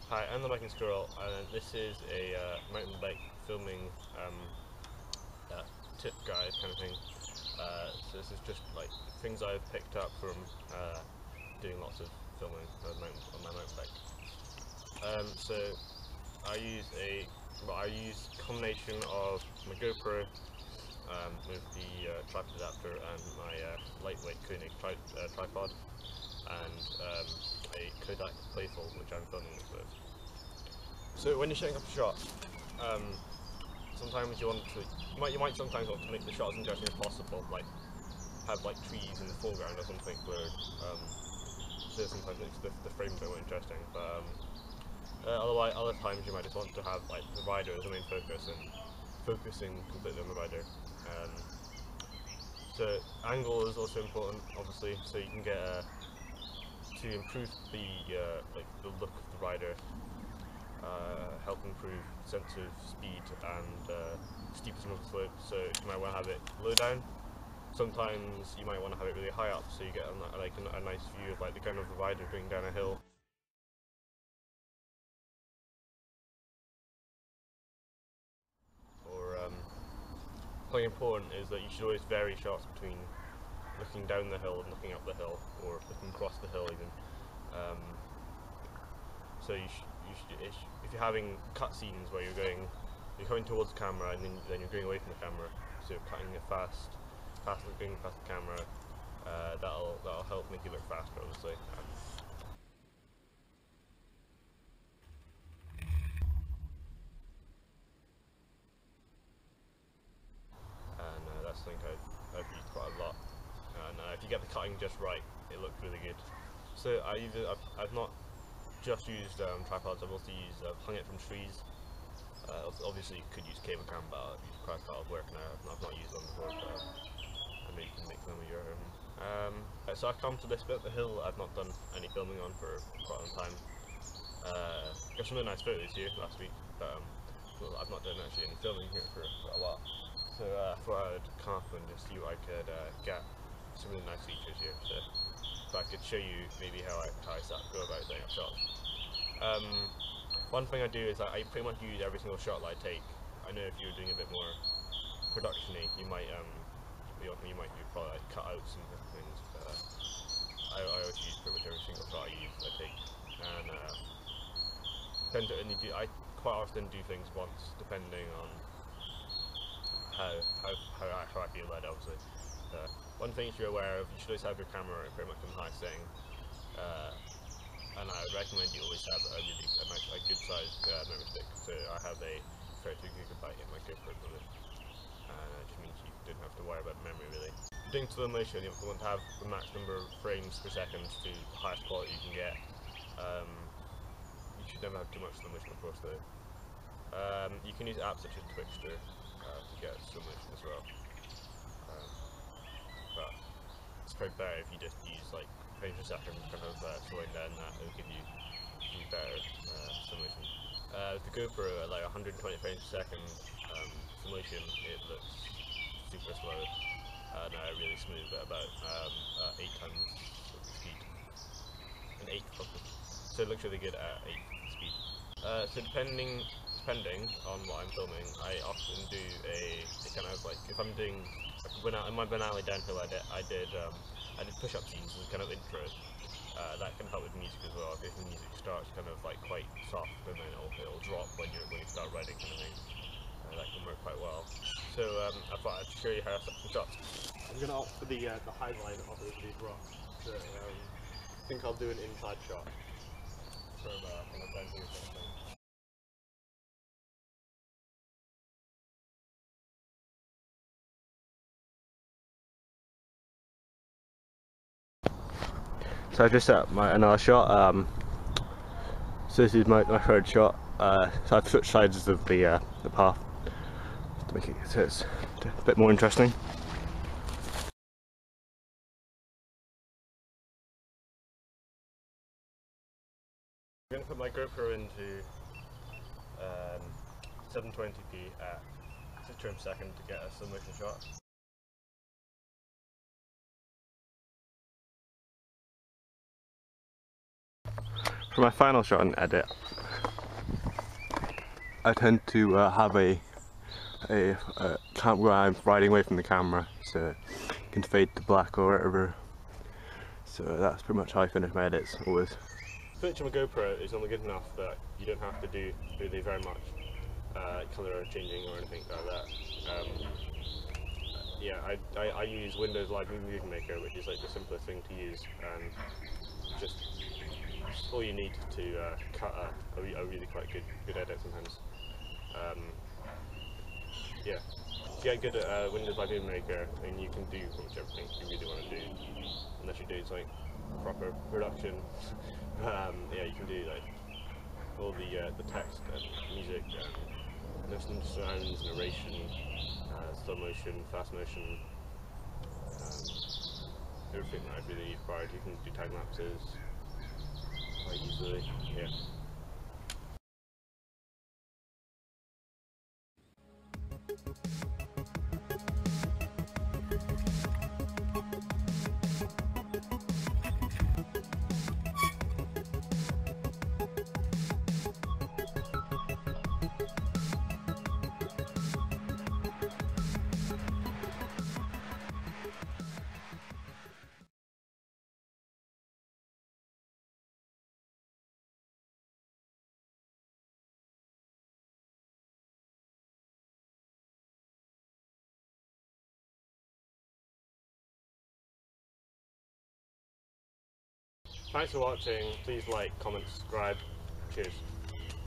Hi, I'm the Biking Squirrel, and this is a mountain bike filming tip guide kind of thing. So this is just like things I've picked up from doing lots of filming on my mountain bike. So I use a combination of my GoPro with the tripod adapter and my lightweight Kodak tripod and a Kodak Playful, which I'm filming this with. So when you're shooting up a shot, sometimes you might sometimes want to make the shot as interesting as possible, like have like trees in the foreground or something blurred. So sometimes makes the frame a bit more interesting. But otherwise, other times you might just want to have like the rider as the main focus and focusing completely on the rider. So angle is also important, obviously, so you can get to improve the look of the rider. Help improve sense of speed and steepness of the slope, so you might want to have it low down. Sometimes you might want to have it really high up, so you get a nice view of like the kind of the rider going down a hill. Or something important is that you should always vary shots between looking down the hill and looking up the hill, or looking across the hill even. So if you're having cut scenes where you're coming towards the camera and then you're going away from the camera, so you're cutting it fast looking past the camera, that'll help make you look faster, obviously. And that's something I've used quite a lot. And if you get the cutting just right, it looks really good. So I've not just used tripods. I've hung it from trees. Obviously, you could use cable cam, but I've used quite a lot of work now. I've not used them before, but maybe you can make them with your own. So I've come to this bit of the hill I've not done any filming on for quite a long time. Got some really nice photos here last week, but I've not done actually any filming here for quite a while. So I thought I'd come up and just see what I could get some really nice features here. So I could show you maybe how I go about setting up shots. One thing I do is I pretty much use every single shot that I take. I know if you're doing a bit more production-y, you might probably like cut out some different things. But I always use pretty much every single shot I take, and I quite often do things once, depending on how I feel about it, obviously. One thing you should be aware of, you should always have your camera pretty much in the high setting. And I would recommend you always have a good sized memory stick. So I have a 32GB in my GoPro with it, and it just means you don't have to worry about memory really. Doing slow motion, you want to have the max number of frames per second to the highest quality you can get. You should never have too much slow motion, of course, though. You can use apps such as Twixtor to get slow motion as well. But it's probably better if you just use like frames per second, kind of slowing down that. It'll give you better slow motion. With the GoPro at like 120 frames per second slow motion, it looks super slow. No, really smooth at about 8 times the speed. An 8 focus. So it looks really good at 8 speed. So depending on what I'm filming, I often do a kind of like, if I'm doing in my Benali downhill, I did push-up scenes as a kind of intro. That can help with music as well. If the music starts kind of like quite soft, and then it'll drop when you start riding, kind of thing. That can work quite well. So I thought I'd show you how I set some shots. I'm gonna opt for the high line of these rocks. So I think I'll do an inside shot from kind of down here, kind of thing. So I've just set another shot. So this is my third shot. So I've switched sides of the path to make it so it's a bit more interesting. I'm going to put my GoPro into 720p at 6 frames per second to get a slow motion shot. For my final shot and edit, I tend to have a cam where I'm riding away from the camera, so it can fade to black or whatever. So that's pretty much how I finish my edits always. Footage on a GoPro is only good enough that you don't have to do really very much colour changing or anything like that. Yeah, I use Windows Live Movie Maker, which is like the simplest thing to use, and just all you need to cut a really quite good edit sometimes. Yeah, if you get good at Windows Live Movie Maker, then you can do pretty much everything you really want to do, unless you're doing something proper production. Yeah, you can do like all the text and music and listen to sounds, narration, slow motion, fast motion, everything that I've really required. You can do time lapses quite easily. Yeah. Thanks for watching. Please like, comment, subscribe. Cheers.